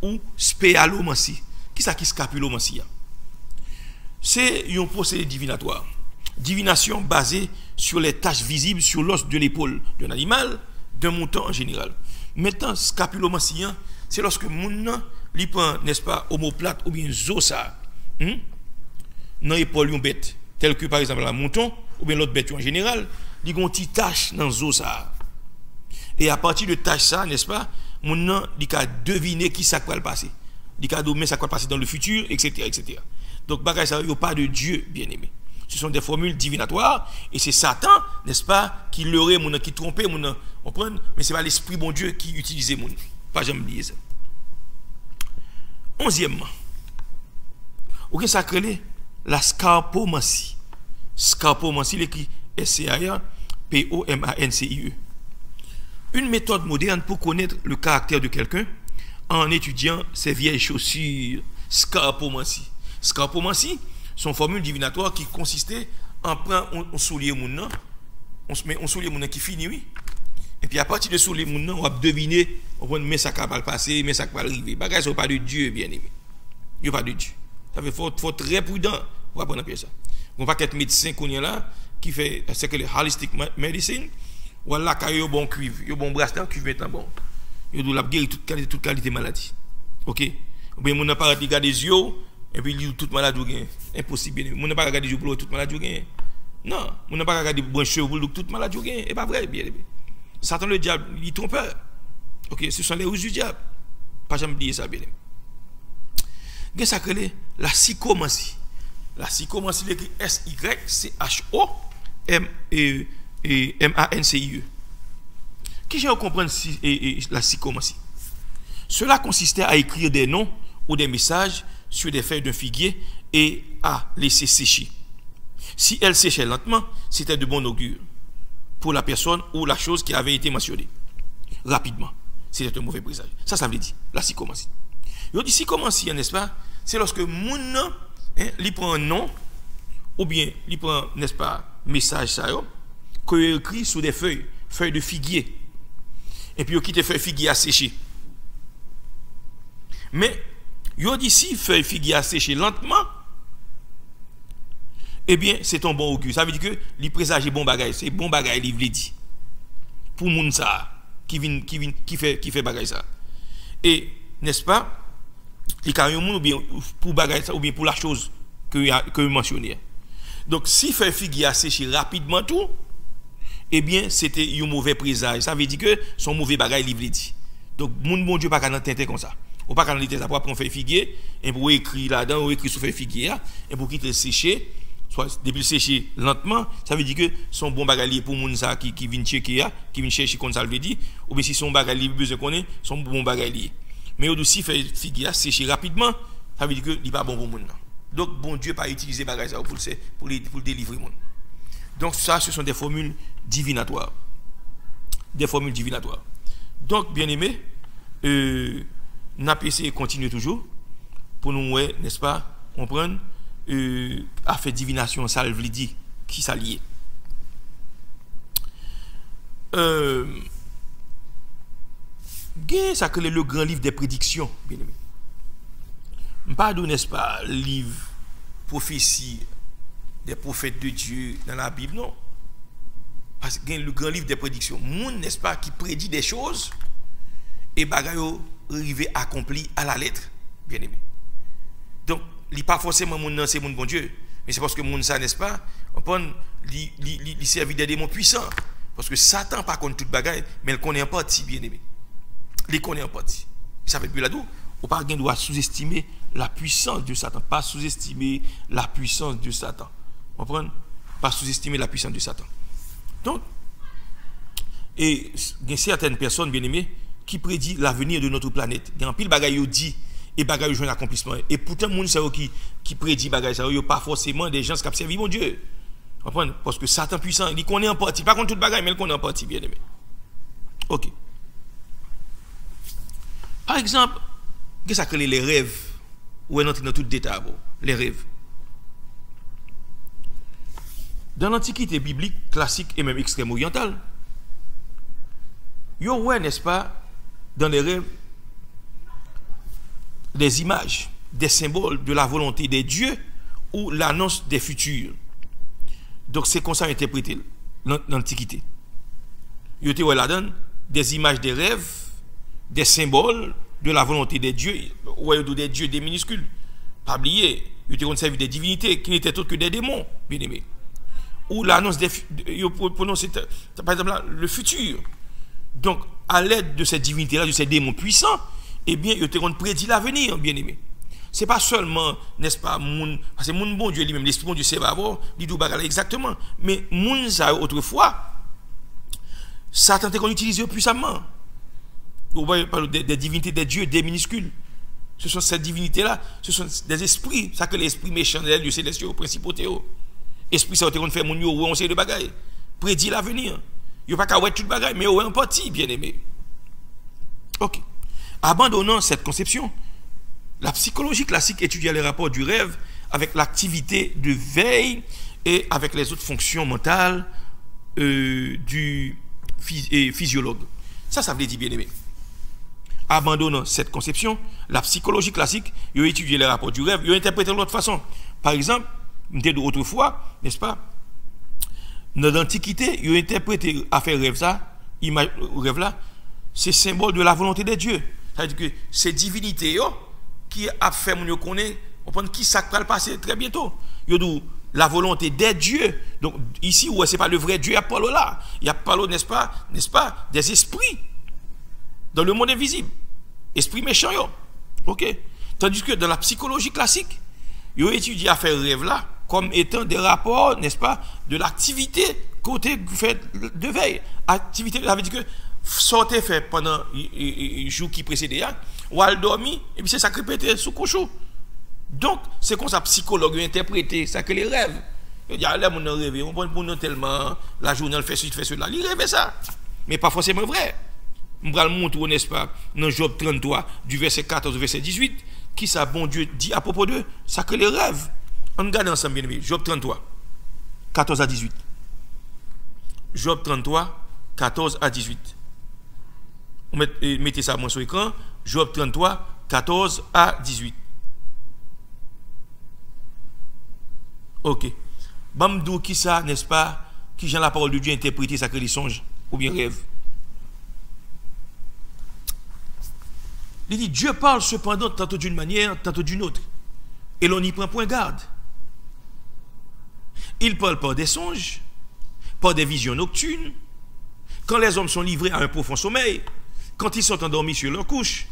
[SPEAKER 1] ou spéalomancie. Qui ça qui scapulomancie? C'est un procédé divinatoire. Divination basée sur les taches visibles sur l'os de l'épaule d'un animal, d'un mouton en général. Maintenant, scapulomancie, c'est lorsque moun li prend, n'est-ce pas, omoplate ou bien zosa. Dans l'épaule d'une bête, tel que par exemple un mouton, ou bien l'autre bête en général, il y a une petite tache dans le ça. Et à partir de tache ça, n'est-ce pas, il a deviné qui ça va passer. Il a deviné ça va passer dans le futur, etc. etc. Donc, il n'y a pas de Dieu, bien aimé. Ce sont des formules divinatoires, et c'est Satan, n'est-ce pas, qui l'aurait, qui trompait, on prend, mais ce n'est pas l'esprit bon Dieu qui utilisait, pas jamais oublier ça. 11e, ok, ça crée la scapomancie. Scapomancie, l'écrit S-C-A-P-O-M-A-N-C-I-E. Une méthode moderne pour connaître le caractère de quelqu'un en étudiant ses vieilles chaussures. Scapomancie. Scapomancie, sont formules divinatoires qui consistaient en prendre un soulier moun, on se met un soulier moun qui finit, oui. Et puis à partir de soulier moun, on va deviner, on va mais ça va passer, mais ça va arriver. Bagage, c'est pas de Dieu, bien aimé. Il n'y a pas de Dieu. Ça fait faut très prudent pour apprendre à faire ça. On va pas être médecin qu'on est là qui fait ce que les holistic medicine. Voilà, quand il y a bon cuivre, il y a bon bracelet, cuivre maintenant bon. Il y a guérir toute qualité maladie. OK? Ou bien on n'a pas regardé des yeux et puis il dit toute maladie gain. Impossible. On n'a pas regardé des yeux pour toute maladie gain. Non, on n'a pas regardé brancher pour toute maladie gain. Et pas vrai bien. Satan le diable, il trompe. OK, ce sont les ruses du diable. Pas jamais dire ça bien. Qu'est-ce que ça crée la psychomancie. La psychomancie l'écrit S-Y-C-H-O-M-A-N-C-I-E. Qui j'ai comprendre la psychomancie? Cela consistait à écrire des noms ou des messages sur des feuilles d'un figuier et à laisser sécher. Si elle séchait lentement, c'était de bon augure pour la personne ou la chose qui avait été mentionnée. Rapidement, c'était un mauvais présage. Ça veut dire la psychomancie. Il dit psychomancie, n'est-ce pas? C'est lorsque moun il prend un nom ou bien il prend, n'est-ce pas, message ça qu'il écrit sur des feuilles de figuier. Et puis il quitte les feuilles figuier à sécher. Mais il dit si feuille figuier à sécher lentement, eh bien, c'est un bon augure. Ça veut dire que les présages bon bagage, c'est bon bagage, il veut dire. Pour moun ça qui fait bagage ça. Et n'est-ce pas? Les carrières moun ou bien pour bagage ça ou bien pour la chose que mentionné. Donc si fait figuier à sécher rapidement tout, eh bien, c'était un mauvais présage. Ça veut dire que son mauvais bagage il veut dire. Donc moun bon Dieu pas qu'à tenter comme ça. Ou pas qu'à tenter ça pour prendre feuille figuier et pour écrire là-dedans ou écrire sur feuille figuier et pour quitter sécher. Soit depuis sécher lentement, ça veut dire que son bon bagage pour moun ça qui vient checker, qui vient chercher comme ça le veut dire, ou bien si son bagage besoin connaît, son bon bagage. Mais aussi fait figuier sécher rapidement, ça veut dire que il pas bon pour moun. Donc bon Dieu pas utiliser bagage ça pour délivrer moun. Donc ça ce sont des formules divinatoires. Des formules divinatoires. Donc bien aimé, n'a pas essayé continuer toujours pour nous n'est-ce pas, comprendre a fait divination, ça veut dire qui s'allie. Ça que le grand livre des prédictions, bien aimé. Pas n'est-ce pas, livre prophétie des prophètes de Dieu dans la Bible, non. Parce que le grand livre des prédictions, monde n'est-ce pas, qui prédit des choses et bagayo arrivé accompli à la lettre, bien aimé. Donc il n'est pas forcément mon c'est mon bon Dieu, mais c'est parce que mon ça n'est-ce pas, on prend il servit des démons puissants parce que Satan pas contre toute bagaille, mais il connaît en partie, bien aimé. Il connaît en partie. Ça fait plus là-dedans, on pas doit sous-estimer la puissance de Satan, pas sous-estimer la puissance de Satan. On prend pas sous-estimer la puissance de Satan. Donc et il y a certaines personnes bien aimées qui prédit l'avenir de notre planète. Il y a un pile bagaille dit et bagaille joint accomplissement et pourtant moun ça qui prédit bagaille ça yo pas forcément des gens qui servent mon Dieu. Comprendre parce que Satan puissant, il connaît en partie, pas contre toute bagaille mais il connaît en partie bien aimé. OK. Par exemple, qu'est-ce que les rêves ou entrer dans tout détail les rêves. Dans l'antiquité biblique classique et même extrême orientale, yo ouais n'est-ce pas dans les rêves des images, des symboles de la volonté des dieux ou l'annonce des futurs. Donc c'est comme ça interprété l'Antiquité. Il y a là-dedans des images des rêves, des symboles de la volonté des dieux, ou des dieux des minuscules. Pas oublier, il y a servi des divinités qui n'étaient autres que des démons, bien aimés. Ou l'annonce des par exemple là, le futur. Donc à l'aide de cette divinité-là, de ces démons puissants, eh bien, il te prédit l'avenir, bien aimé. C'est pas seulement, n'est-ce pas, parce que mon bon Dieu lui-même, l'esprit bon Dieu sait avoir, dit tout bagala exactement. Mais moun ça autrefois, Satan qu'on utilise puissamment. Vous voyez parler des divinités des dieux, des minuscules. Ce sont ces divinités-là, ce sont des esprits, ça que l'esprit méchant des dieux célestiaux, principautés. Esprit ça qu'on fait mon yo, on sait de bagaille, prédit l'avenir. Il n'y a pas qu'à voir toute bagaille, mais on est un petit, bien aimé. OK. Abandonnant cette conception, la psychologie classique étudie les rapports du rêve avec l'activité de veille et avec les autres fonctions mentales du physiologue. Ça veut dire bien aimé. Abandonnant cette conception, la psychologie classique a étudié les rapports du rêve, il a interprété de l'autre façon. Par exemple, autrefois, n'est-ce pas, dans l'Antiquité, il a interprété à faire rêve là, c'est symbole de la volonté de Dieu. C'est-à-dire que ces divinités qui a fait mon connaît, on prend qui ça va le passer très bientôt. Il y a la volonté des dieux. Donc ici où c'est pas le vrai Dieu, il y a pas là. Il y a pas n'est-ce pas, des esprits dans le monde invisible. Esprits méchants yo. OK. Tandis que dans la psychologie classique, ils ont étudié à faire rêve là comme étant des rapports, n'est-ce pas, de l'activité côté fait de veille. Activité, ça veut dire que sortez fait pendant les jours qui précédaient, ou al dormi, et puis c'est ça qui répétait sous cochon. Donc, c'est comme ça psychologue a interprété ça que les rêves. Il y a là, mon rêve, on prend pour nous tellement, la journée, fait ci, fait cela. Il rêve ça. Mais pas forcément vrai. On va le montrer, n'est-ce pas, dans Job 33, du verset 14 au verset 18, qui ça, bon Dieu, dit à propos d'eux, ça que les rêves. On regarde ensemble, bien aimé. Job 33, 14 à 18. Job 33, 14 à 18. Mettez ça sur l'écran. Job 33, 14 à 18. Ok. Bamdou qui ça, n'est-ce pas, qui j'ai la parole de Dieu interpréter ça que les songes ou bien rêves. Il dit, Dieu parle cependant tantôt d'une manière, tantôt d'une autre. Et l'on n'y prend point garde. Il parle par des songes, par des visions nocturnes, quand les hommes sont livrés à un profond sommeil, quand ils sont endormis sur leur couche.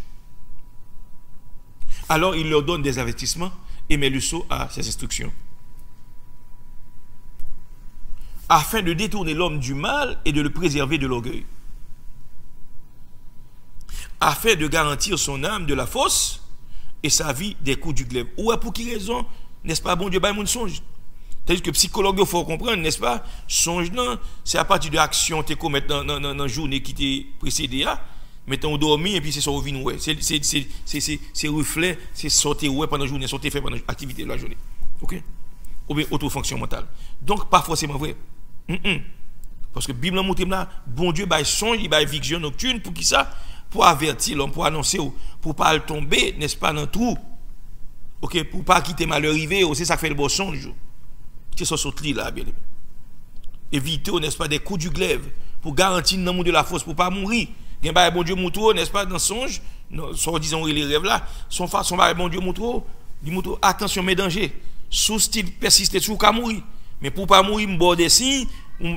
[SPEAKER 1] Alors il leur donne des avertissements et met le sceau à ses instructions. Afin de détourner l'homme du mal et de le préserver de l'orgueil. Afin de garantir son âme de la fosse et sa vie des coups du glaive. Ou pour qui raison, n'est-ce pas, bon Dieu, bah, mon songe. C'est-à-dire que psychologue, il faut comprendre, n'est-ce pas, songe, non, c'est à partir de l'action que tu commets dans la journée qui t'est précédée, mettons au dormi et puis c'est ça au vin, ouais. C'est reflet, c'est sortir ouais pendant la journée, sortir fait pendant l'activité de la journée. Ok? Ou bien autofonction mentale. Donc, pas forcément vrai. Parce que la Bible montre là, bon Dieu, bah, songe, il va vision nocturne, pour qui ça? Pour avertir l'homme, pour annoncer, pour pas le tomber, n'est-ce pas, dans le trou. Ok, pour pas quitter mal arrivé, c'est ça qui fait le bon songe. C'est ça sur là, bien aimé. Éviter, n'est-ce pas, des coups du glaive, pour garantir le monde de la fosse, pour pas mourir. Il y a bon Dieu mouton, n'est-ce pas, dans le songe, soit disons les rêves là, son bon Dieu mouton, dit mouton, attention, mes dangers. Sous style persister, sous qu'à mourir. Mais pour pas mourir, m'bord des signes,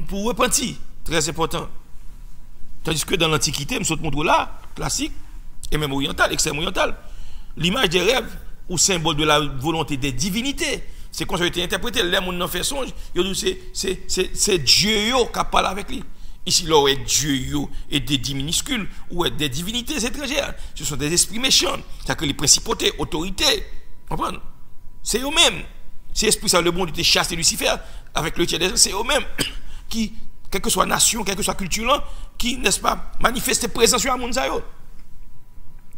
[SPEAKER 1] pour repentir. Très important. Tandis que dans l'Antiquité, nous sommes montre là, classique, et même oriental, extrême oriental, l'image des rêves, ou symbole de la volonté des divinités, c'est quand ça a été interprété, les gens n'ont fait songe, c'est Dieu qui parle avec lui. Ici, là, est Dieu et des dits minuscules, ou des divinités étrangères. Ce sont des esprits méchants, c'est-à-dire que les principautés, autorités, comprenez? C'est eux-mêmes. C'est l'esprit, ça, le monde de chasser Lucifer, avec le tiers des gens, c'est eux-mêmes qui, quelle que soit nation, quelle que soit culture, qui, n'est-ce pas, manifestent présence sur un monde. Vous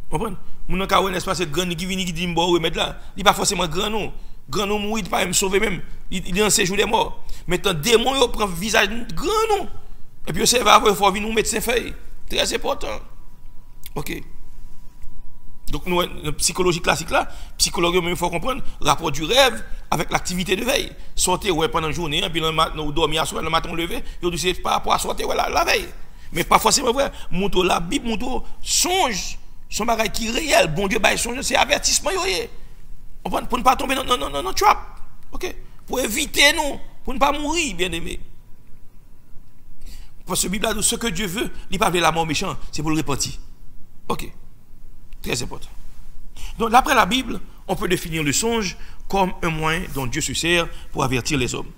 [SPEAKER 1] comprenez? Mon cas, n'est-ce pas, cette grande qui vient qui dit, bon, remettre là, il n'est pas forcément grand, non. Grand nom mourir, il ne peut pas me sauver même. Il est dans ses jours des morts. Maintenant, démon, il prend visage grand nom. Et puis, il faut venir nous mettre ses feuilles. Très important. Ok. Donc, nous, la psychologie classique là, psychologue, il faut comprendre, rapport du rêve avec l'activité de veille. Sortir ouais, pendant la journée, puis le matin, nous dormir à soir, le matin, on lever, c'est par rapport à sortir ouais, la veille. Mais pas forcément vrai. Monto la Bible, monto songe, son bagage qui est réel. Bon Dieu, bah, songe, c'est avertissement. Pour ne pas tomber dans trap. Ok? Pour éviter nous, pour ne pas mourir, bien aimé. Parce que la Bible a dit ce que Dieu veut, il ne veut pas la mort méchant, c'est pour le repentir. Ok? Très important. Donc, d'après la Bible, on peut définir le songe comme un moyen dont Dieu se sert pour avertir les hommes,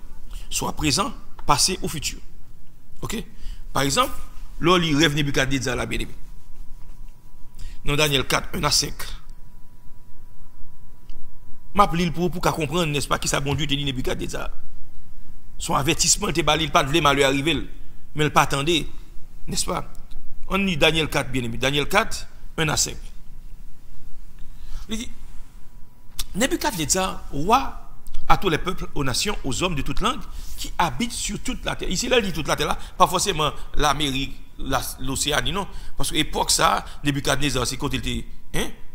[SPEAKER 1] soit présent, passé ou futur. Ok? Par exemple, là, il rêve Nebuchadnezzar la bien-aimée. Dans Daniel 4, 1 à 5. M'appelle pour comprendre, n'est-ce pas, qui ça bon Dieu te dit Nebuchadnezzar. Son avertissement te balil pas de vle mal arriver, mais il pas attendait, n'est-ce pas? On lit Daniel 4 bien aimé. Daniel 4, 1 à 5. Il dit Nebuchadnezzar, roi à tous les peuples, aux nations, aux hommes de toute langue qui habitent sur toute la terre. Ici, là, il dit toute la terre là, pas forcément l'Amérique, l'Océanie, non. Parce que l'époque, ça, Nebuchadnezzar, c'est quand il était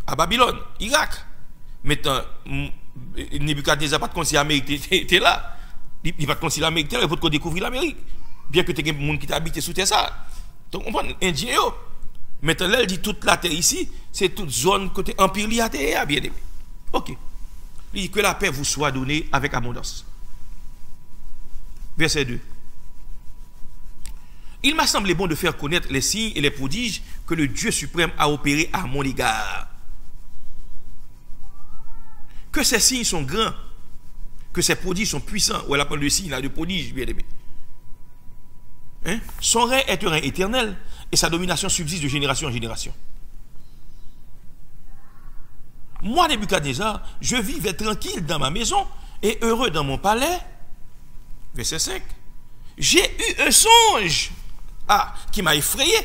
[SPEAKER 1] à Babylone, Irak. Maintenant, Nebuchadnezzar, pas de contre si l'Amérique était là. Il va te considérer l'Amérique terre pour découvrir l'Amérique. Bien que tu aies des gens qui habitent sous terre ça. Donc, on prend Indien. Maintenant, là, il dit toute la terre ici, c'est toute zone côté empire lié à terre, bien aimé. Ok. Il dit que la paix vous soit donnée avec abondance. Verset 2. Il m'a semblé bon de faire connaître les signes et les prodiges que le Dieu suprême a opérés à mon égard. Que ces signes sont grands, que ces prodiges sont puissants. Ou elle appelle le signe là, de prodige, bien aimé. Son règne est un règne éternel et sa domination subsiste de génération en génération. Moi, Nebuchadnezzar, je vivais tranquille dans ma maison et heureux dans mon palais, Verset 5. J'ai eu un songe qui m'a effrayé.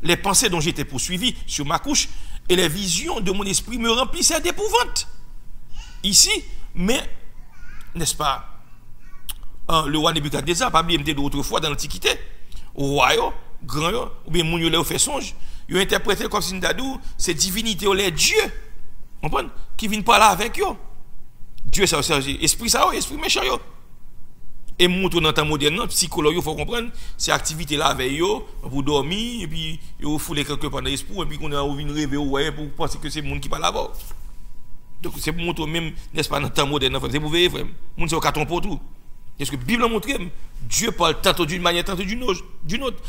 [SPEAKER 1] Les pensées dont j'étais poursuivi sur ma couche et les visions de mon esprit me remplissaient d'épouvante. Ici, mais, n'est-ce pas, le roi Nebuchadnezzar, pas oublié d'autrefois dans l'Antiquité, au roi, grand, ou bien moun yo fait songe, ils ont interprété comme si nous ces divinités, les dieux, comprenez, qui viennent parler avec eux. Dieu, ça c'est esprit ça, esprit méchant. Et montre dans le temps moderne, psychologue, il faut comprendre, ces activités-là avec eux, pour dormir, et puis ils foulent quelque part dans l'esprit, et puis qu'on a envie de rêver, ouais, pour penser que c'est le monde qui parle là-bas. Donc c'est pour montrer même, n'est-ce pas, dans le temps moderne, c'est pour veiller, frère. Le monde c'est au carton pour tout. Est-ce que la Bible montre Dieu parle tantôt d'une manière, tantôt d'une autre.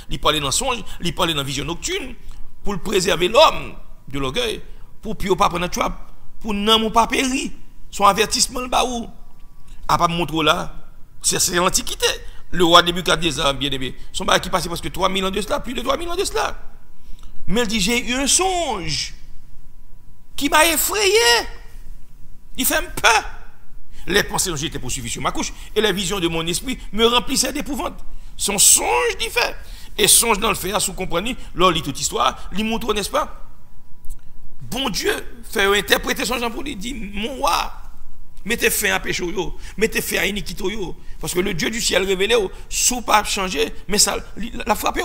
[SPEAKER 1] Il parle dans le songe, il parle dans la vision nocturne, pour le préserver l'homme de l'orgueil, pour ne pas prendre un trap, pour ne pas périr. Son avertissement, le baou. À pas montrer là, c'est l'Antiquité. Le roi Nebuchadnezzar, bien aimé, son bail qui passait presque 3000 ans de cela, plus de 3000 ans de cela. Mais il dit, j'ai eu un songe qui m'a effrayé. Il fait peur. Les pensées dont j'étais poursuivi sur ma couche et les visions de mon esprit me remplissaient d'épouvante. Son songe d'y fait. Et songe dans le fait, à sous comprendre, l'on lit toute histoire, il montre, n'est-ce pas? Bon Dieu fait interpréter son genre pour lui dire, mon roi, mettez fin à péché, mettez fin à iniquité, parce que le Dieu du ciel révélé, sous pas changer, mais ça l'a frappé.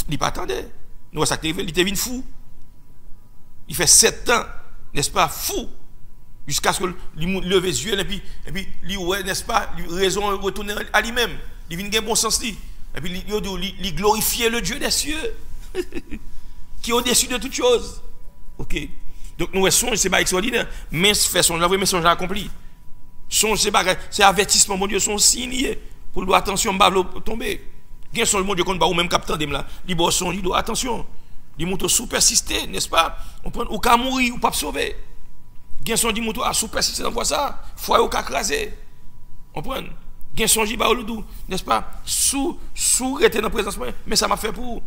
[SPEAKER 1] Il pas attendait. Nous, ça il était venu fou. Il fait 7 ans, n'est-ce pas, fou. Jusqu'à ce qu'il leve les yeux et puis il ouais, n'est-ce pas, raison retourner à lui-même. Il vient gagner bon sens et puis il glorifier le Dieu des cieux qui est au-dessus de toutes choses. OK. Donc nous songe c'est pas extraordinaire, mais fait songe la vraie songe accompli. Songe c'est avertissement mon Dieu, son signe pour lui attention pas tomber. Gain son mon Dieu qu'on pas ou même captant dem là. Il bon son il doit attention. Il monte sous persister, n'est-ce pas? On prend ou ka mourir ou pas sauver. Gen son di moutou a sous persister dans ça, foi au ka craser. On prend. Gen son di ba ou n'est-ce pas? Sous rester dans présence mais ça m'a fait pour.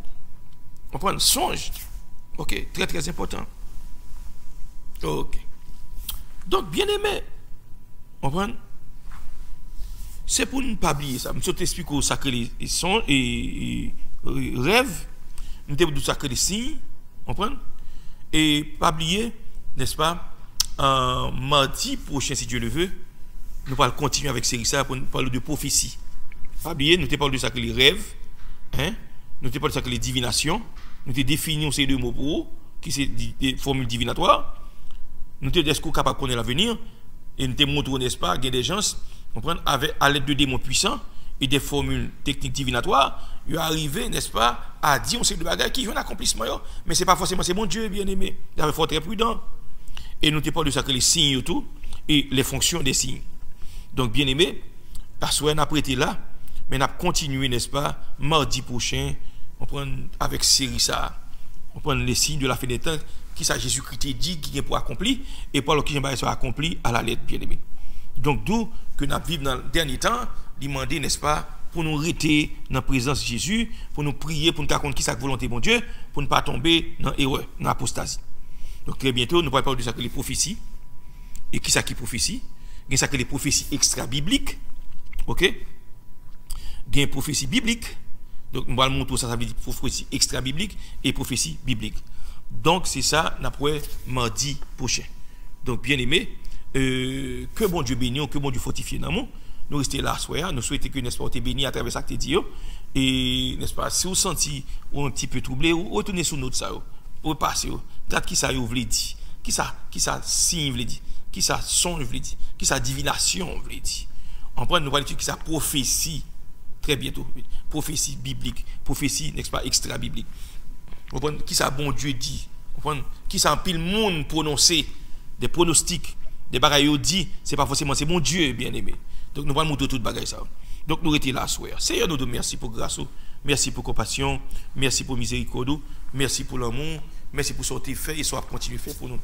[SPEAKER 1] On prend songe. OK, très très important. OK. Donc bien aimé. On prend. C'est pour ne pas oublier ça. Je t'explique au sacré les songes et rêves. Nous devons sacré les signes. On prend. Et pas oublier, n'est-ce pas? Mardi prochain, si Dieu le veut, nous allons continuer avec série ça pour nous parler de prophétie. Pas oublier, nous te parlons de ça que les rêves, hein? Nous te parlons de ça que les divinations, nous te définissons ces deux mots pour eux, qui sont des formules divinatoires. Nous te disons capable de connaître l'avenir et nous te montrons, n'est-ce pas, qu'il y a des gens, comprendre, avec à l'aide de démons puissants et des formules techniques divinatoires, ils arrivent, n'est-ce pas, à dire on sait de bagages qui ont un accomplissement, mais c'est pas forcément c'est mon Dieu bien aimé. Il faut être très prudent. Et nous te parlons de ça que les signes et tout, et les fonctions des signes. Donc, bien aimé, parce qu'on a prêté là, mais on a continué, n'est-ce pas, mardi prochain, on prend avec série ça, on prend les signes de la fin des temps, qui ça Jésus-Christ dit, qui est pour accomplir, et par le qui est accompli à la lettre, bien aimé. Donc, d'où que nous vivons dans le dernier temps, demander, n'est-ce pas, pour nous rester dans la présence de Jésus, pour nous prier, pour nous raconter qui sa volonté, mon Dieu, pour ne pas tomber dans l'erreur, dans l'apostasie. Donc très bientôt, nous allons parler de ça que les prophéties. Et qui ça qui prophétie? Il y a ça que les prophéties extra-bibliques. OK? Il y a une prophétie biblique. Donc nous allons montrer ça veut dire prophétie extra-biblique et prophétie biblique. Donc c'est ça, nous allons mardi prochain. Donc bien aimé, que bon Dieu bénisse, que bon Dieu fortifie dans nous. Nous restons là, soir, nous souhaitons que n'est-ce pas, tu béni à travers ça que tu dis. Et n'est-ce pas, si vous sentez un petit peu troublé, ou retournez sur notre ça. Pour passer, regarde qui ça veut dire, qui ça signe veut dire, qui ça songe veut dire, qui ça divination veut dire. On prend nous parler qui ça prophétie très bientôt, prophétie biblique, prophétie n'est-ce pas extra biblique. On prend qui ça bon Dieu dit, on prend qui ça pile monde prononcer des pronostics, des bagailles dit, c'est pas forcément c'est mon Dieu bien aimé. Donc nous allons montrer toute bagaille ça. Donc nous restons là soir. Seigneur nous merci pour grâce, merci pour compassion, merci pour miséricorde, merci pour l'amour, merci pour ce que tu fais et soit continuer faire pour nous.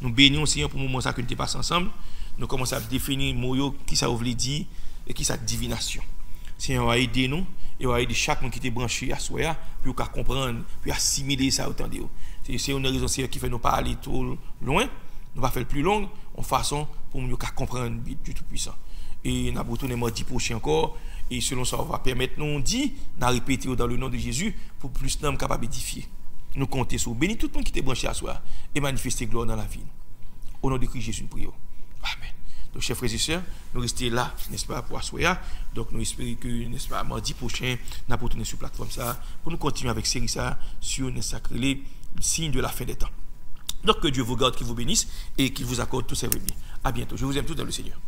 [SPEAKER 1] Nous bénissons Seigneur pour le moment ça que nous te passons ensemble. Nous commençons à définir moyo qui ça veut dire et qui ça divination. Seigneur va aider nous et va aider chaque monde qui est branché à soir pour comprendre, pour assimiler ça autant de. C'est une raison Seigneur qui fait nous pas aller trop loin, nous va faire plus long en façon pour nous comprendre Dieu tout puissant. Et nous allons retourner mardi prochain encore. Et selon ça, on va permettre nous dit, nous répéter dans le nom de Jésus pour plus d'hommes capables d'édifier. Nous comptons sur béni tout le monde qui est branché à soi et manifester gloire dans la vie. Au nom de Christ Jésus, nous prions. Amen. Donc, chers frères et sœurs, nous restons là, n'est-ce pas, pour Assoya. Donc, nous espérons que, n'est-ce pas, mardi prochain, nous allons retourner sur la plateforme ça pour nous continuer avec série ça sur les sacrés signes de la fin des temps. Donc, que Dieu vous garde, qu'il vous bénisse et qu'il vous accorde tous ses revenus. À bientôt. Je vous aime tous dans le Seigneur.